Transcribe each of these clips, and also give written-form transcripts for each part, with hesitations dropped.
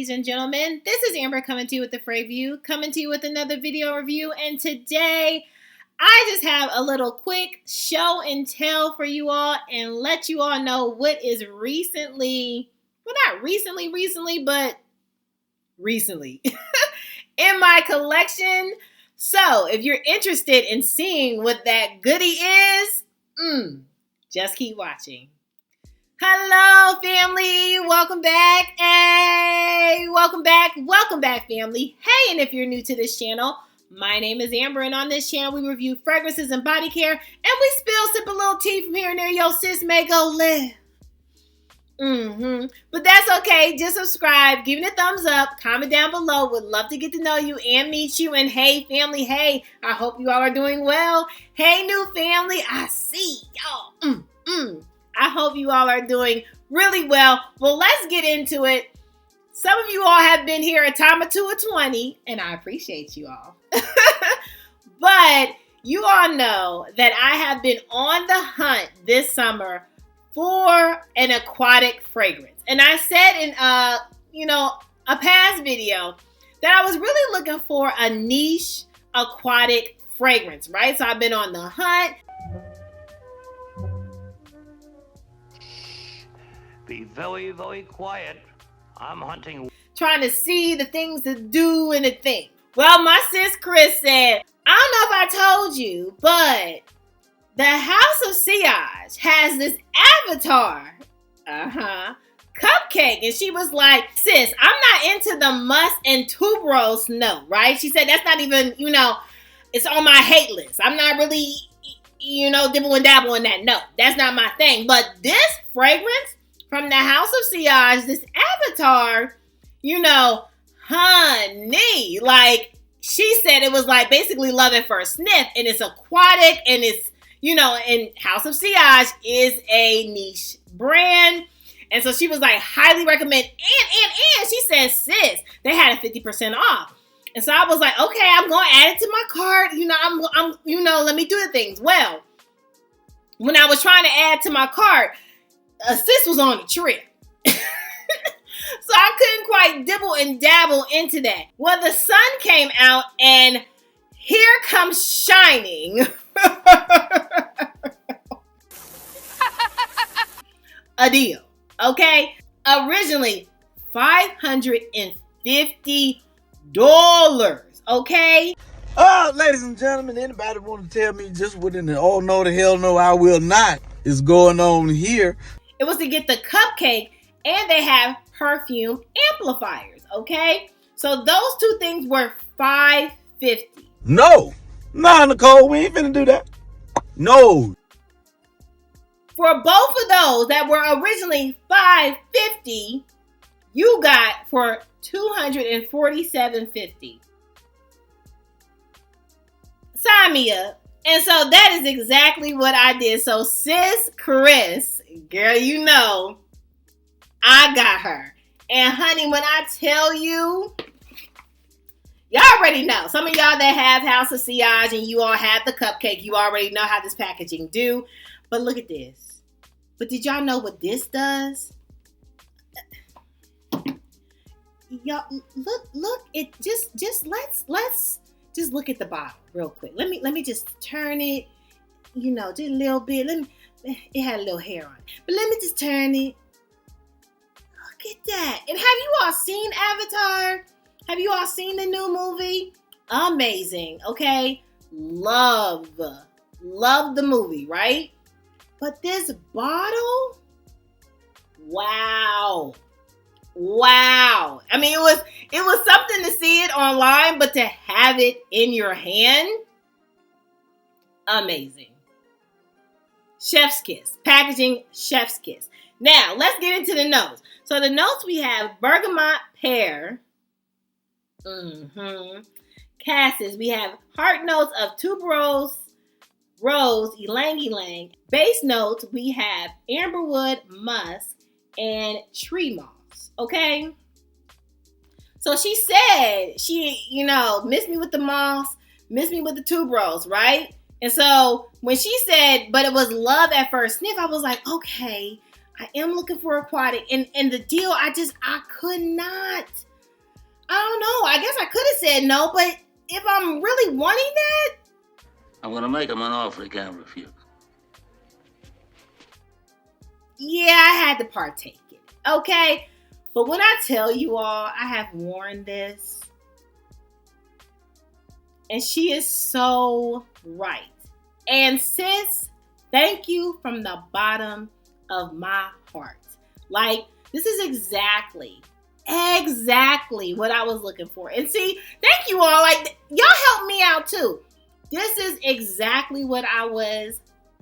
ladies and gentlemen. This is Amber coming to you with the FRAG View, coming to you with another video review. And today, I just have a little quick show and tell for you all and let you all know what is recently, well, not recently, but recently in my collection. So, if you're interested in seeing what that goodie is, just keep watching. Hello, family. Welcome back. Hey, welcome back, family. Hey, and if you're new to this channel, my name is Amber, and on this channel, we review fragrances and body care, and we sip a little tea from here and there. Yo, sis may go live. But that's okay. Just subscribe, give it a thumbs up, comment down below. Would love to get to know you and meet you. And hey, family, hey, I hope you all are doing well. Hey, new family, I see y'all. I hope you all are doing really well. Well, let's get into it. Some of you all have been here a time or two or 20, and I appreciate you all. But you all know that I have been on the hunt this summer for an aquatic fragrance. And I said in a past video that I was really looking for a niche aquatic fragrance, right? So I've been on the hunt. Be very, very quiet. I'm hunting. Trying to see the things to do and the thing. Well, my sis Chris said, I don't know if I told you, but the House of Siage has this Avatar cupcake. And she was like, sis, I'm not into the musk and tuberose note, right? She said that's not even, it's on my hate list. I'm not really, dibble and dabble in that. No, that's not my thing. But this fragrance from the House of Siage, this Avatar, honey, like she said it was like basically love at first sniff, and it's aquatic, and it's, and House of Siage is a niche brand. And so she was like, highly recommend. And she said, sis, they had a 50% off. And so I was like, okay, I'm going to add it to my cart. Let me do the things. Well, when I was trying to add to my cart, a sis was on the trip. So I couldn't quite dibble and dabble into that. Well, the sun came out, and here comes shining a deal, okay? Originally, $550, okay? Ladies and gentlemen, anybody want to tell me just what in the oh no, the hell no, I will not is going on here? It was to get the cupcake, and they have perfume amplifiers, okay? So those two things were $550. No, nah, Nicole, we ain't finna do that. No. For both of those that were originally $550, you got for $247.50. Sign me up. And so that is exactly what I did. So sis Chris, girl, I got her. And honey, when I tell you, y'all already know. Some of y'all that have House of Siage and you all have the cupcake, you already know how this packaging do. But look at this. But did y'all know what this does? Y'all look, it just let's just look at the bottle real quick. Let me just turn it, just a little bit. It had a little hair on it. But let me just turn it. Look at that. And have you all seen Avatar? Have you all seen the new movie? Amazing, okay? Love the movie, right? But this bottle, wow. I mean, it was something to see it online, but to have it in your hand, amazing. Chef's kiss. Packaging, chef's kiss. Now, let's get into the notes. So the notes we have bergamot pear. Cassis. We have heart notes of tuberose, rose, ylang ylang. Base notes, we have amberwood, musk, and tree moss. Okay? So she said she, missed me with the moss, missed me with the tuberose, right? And so when she said, but it was love at first sniff, I was like, okay, I am looking for aquatic. And the deal, I could not I could have said no, but if I'm really wanting that, I'm gonna make him an offer he can't refuse. yeah, I had to partake in it. Okay? But when I tell you all, I have worn this. And she is so right. And sis, thank you from the bottom of my heart. Like, this is exactly what I was looking for. And see, thank you all. Like, y'all helped me out too. This is exactly what I was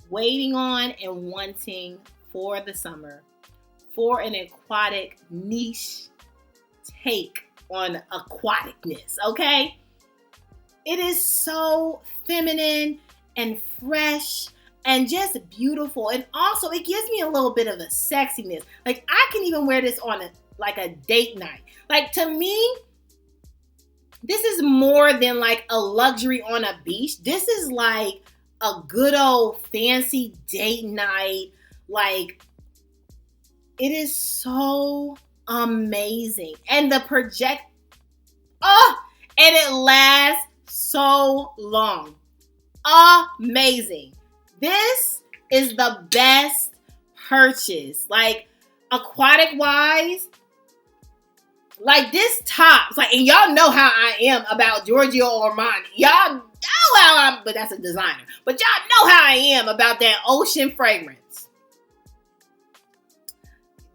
waiting on and wanting for the summer, for an aquatic niche take on aquaticness, okay? It is so feminine and fresh and just beautiful. And also it gives me a little bit of a sexiness. Like, I can even wear this on a date night. Like, to me, this is more than like a luxury on a beach. This is like a good old fancy date night. Like, it is so amazing. And the and it lasts so long. Amazing. This is the best purchase. Like, aquatic wise, like this tops. Like, and y'all know how I am about Giorgio Armani. Y'all know how I'm, but that's a designer. But y'all know how I am about that ocean fragrance.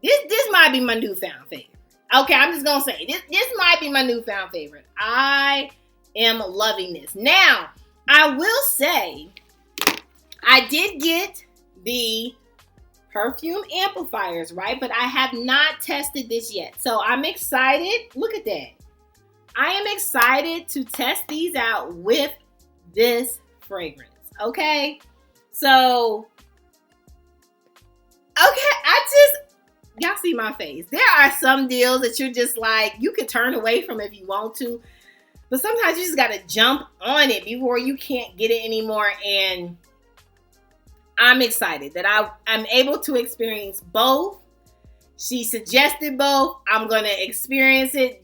This might be my newfound favorite. Okay, I'm just gonna say this might be my newfound favorite. I am loving this. Now, I will say I did get the Perfume Amplifiers, right? But I have not tested this yet. So I'm excited. Look at that. I am excited to test these out with this fragrance. Okay? So, y'all see my face. There are some deals that you're just like, you could turn away from if you want to. But sometimes you just got to jump on it before you can't get it anymore. And I'm excited that I'm able to experience both. She suggested both. I'm going to experience it.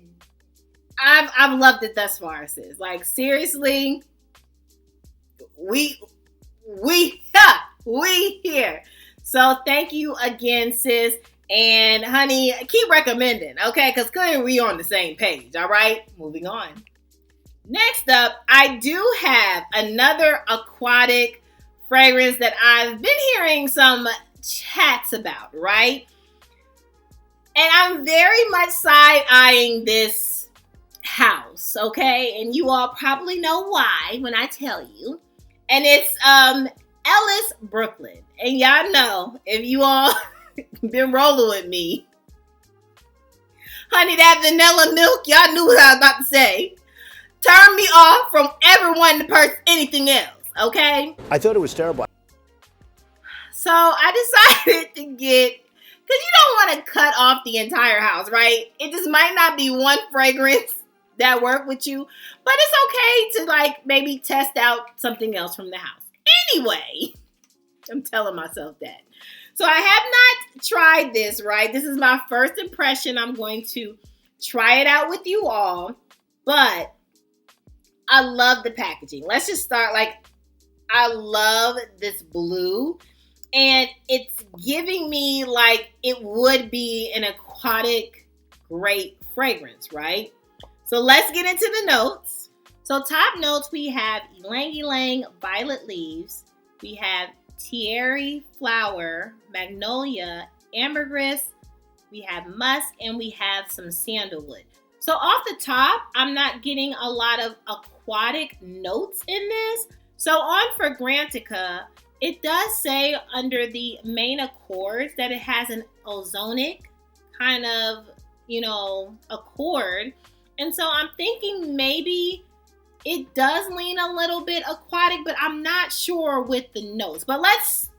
I've loved it thus far, sis. Like, seriously, we here. So thank you again, sis. And honey, keep recommending, okay? Because clearly we on the same page, all right? Moving on. Next up, I do have another aquatic fragrance that I've been hearing some chats about, right? And I'm very much side-eyeing this house, okay? And you all probably know why when I tell you. And it's Ellis Brooklyn. And y'all know, if you all been rolling with me, honey, that vanilla milk, y'all knew what I was about to say. Turn me off from ever wanting to purchase anything else, okay? I thought it was terrible. So I decided to get, because you don't want to cut off the entire house, right? It just might not be one fragrance that work with you, but it's okay to like maybe test out something else from the house. Anyway, I'm telling myself that. So I have not tried this, right? This is my first impression. I'm going to try it out with you all, but I love the packaging. Let's just start, like, I love this blue, and it's giving me like it would be an aquatic great fragrance, right? So let's get into the notes. So top notes, we have ylang ylang violet leaves, we have Thierry flower, magnolia, ambergris, we have musk, and we have some sandalwood. So off the top, I'm not getting a lot of aquatic notes in this. So on Fragrantica, it does say under the main accords that it has an ozonic kind of, accord. And so I'm thinking maybe it does lean a little bit aquatic, but I'm not sure with the notes. But let's,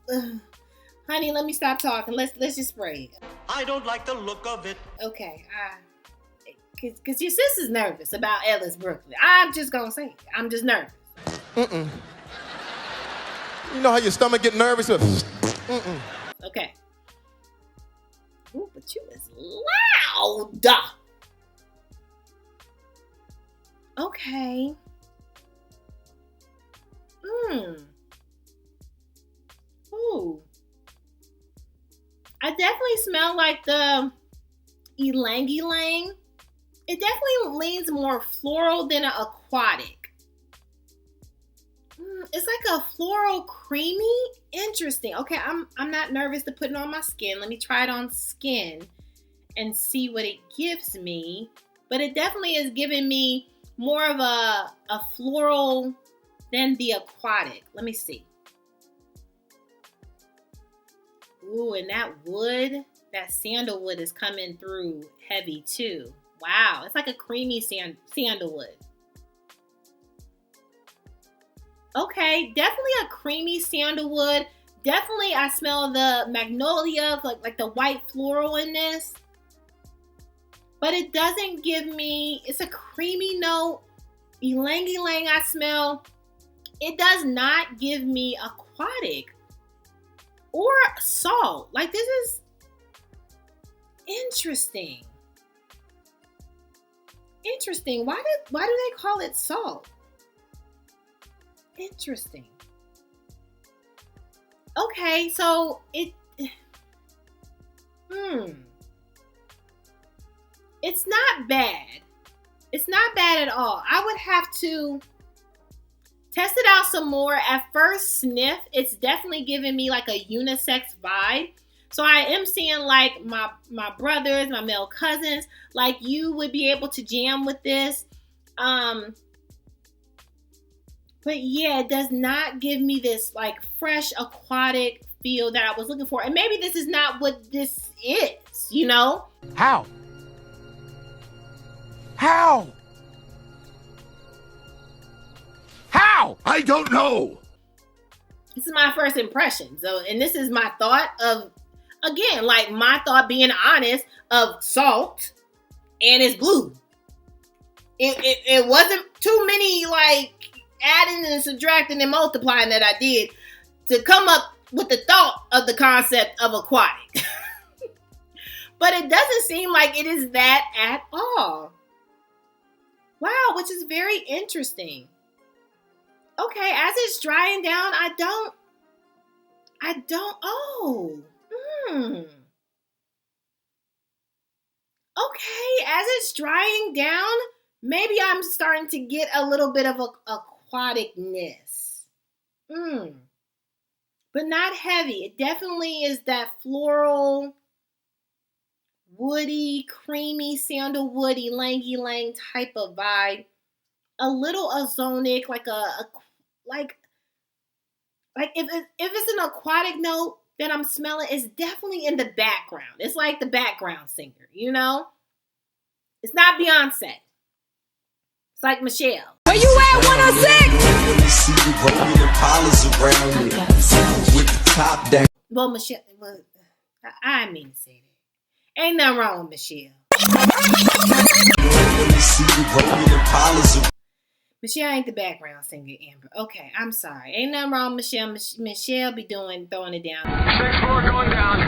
honey, let me stop talking. Let's just spray it. I don't like the look of it. Okay, because your sis is nervous about Ellis Brooklyn. I'm just gonna say it. I'm just nervous. You know how your stomach get nervous? Okay. Ooh, but you is loud. Okay. Ooh. I definitely smell like the ylang ylang. It definitely leans more floral than an aquatic. It's like a floral creamy. Interesting. Okay, I'm not nervous to put it on my skin. Let me try it on skin and see what it gives me. But it definitely is giving me more of a floral than the aquatic. Let me see. Ooh, and that wood, that sandalwood is coming through heavy too. Wow, it's like a creamy sandalwood. Okay, definitely a creamy sandalwood. Definitely I smell the magnolia, like the white floral in this. But it doesn't give me, it's a creamy note. Ylang ylang I smell. It does not give me aquatic or salt. Like, this is interesting. Interesting. Why do they call it salt? Interesting. Okay, so it's not bad. It's not bad at all. I would have to test it out some more. At first sniff, it's definitely giving me like a unisex vibe. So I am seeing like my brothers, my male cousins, like you would be able to jam with this. But yeah, it does not give me this like fresh aquatic feel that I was looking for. And maybe this is not what this is, you know? How? How? How? I don't know. This is my first impression. So, and this is my thought of, again, like my thought being honest, of salt and it's blue. It wasn't too many like adding and subtracting and multiplying that I did to come up with the thought of the concept of aquatic. But it doesn't seem like it is that at all. Wow, which is very interesting. Okay, as it's drying down, Okay, as it's drying down, maybe I'm starting to get a little bit of aquaticness. But not heavy. It definitely is that floral, woody, creamy, sandalwoody, ylang ylang type of vibe. A little ozonic, like if it's an aquatic note that I'm smelling, it's definitely in the background. It's like the background singer, you know? It's not Beyonce. It's like Michelle. Where you at, 106? Well, Michelle, I mean to say that. Ain't nothing wrong with Michelle. Michelle ain't the background singer, Amber. Okay, I'm sorry. Ain't nothing wrong with Michelle. Michelle be throwing it down. 6 floor going down.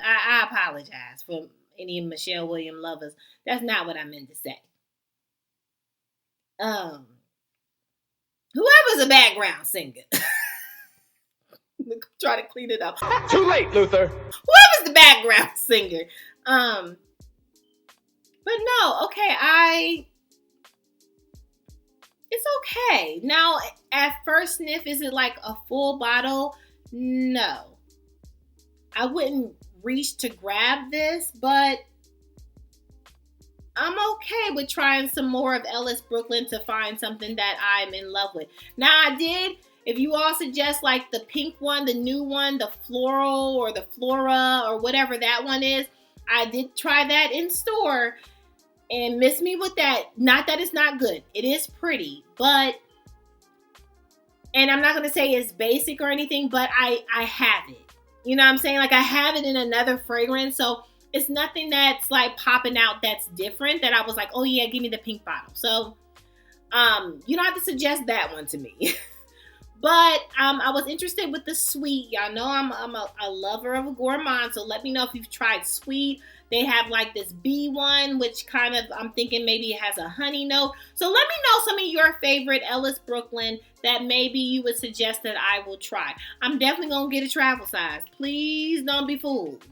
I apologize for any Michelle Williams lovers. That's not what I meant to say. Whoever's a background singer. Try to clean it up. Too late, Luther. Whoever's the background singer. But no, okay, it's okay. Now, at first sniff, is it like a full bottle? No. I wouldn't reach to grab this, but I'm okay with trying some more of Ellis Brooklyn to find something that I'm in love with. Now, I did, if you all suggest like the pink one, the new one, the floral or the flora or whatever that one is, I did try that in store and miss me with that. Not that it's not good. It is pretty, but, and I'm not going to say it's basic or anything, but I have it. You know what I'm saying? Like I have it in another fragrance. So it's nothing that's like popping out that's different that I was like, oh yeah, give me the pink bottle. So you don't have to suggest that one to me. But I was interested with the sweet. Y'all know I'm a lover of a gourmand, so let me know if you've tried sweet. They have like this bee one, which kind of, I'm thinking maybe it has a honey note. So let me know some of your favorite Ellis Brooklyn that maybe you would suggest that I will try. I'm definitely going to get a travel size. Please don't be fooled.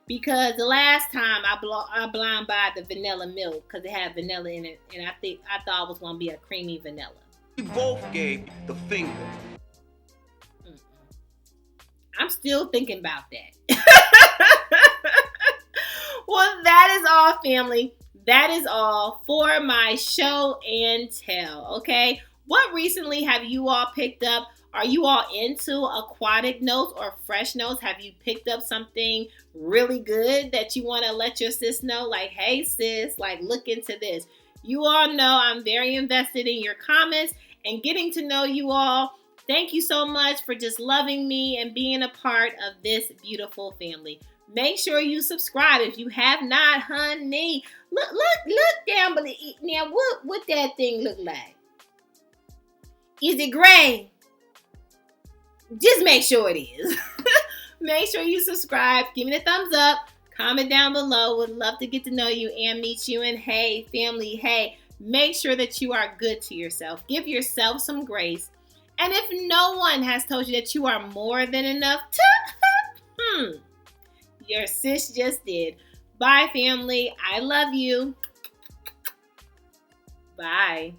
Because the last time I blind buy the vanilla milk because it had vanilla in it, and I thought it was going to be a creamy vanilla. We both gave the finger. I'm still thinking about that. Well, that is all, family. That is all for my show and tell, okay? What recently have you all picked up? Are you all into aquatic notes or fresh notes? Have you picked up something really good that you want to let your sis know? Like, hey, sis, like, look into this. You all know I'm very invested in your comments and getting to know you all. Thank you so much for just loving me and being a part of this beautiful family. Make sure you subscribe if you have not, honey. Look down below. Now, what that thing look like? Is it gray? Just make sure it is. Make sure you subscribe. Give me the thumbs up. Comment down below. Would love to get to know you and meet you. And hey, family, hey, make sure that you are good to yourself. Give yourself some grace. And if no one has told you that you are more than enough, your sis just did. Bye, family. I love you. Bye.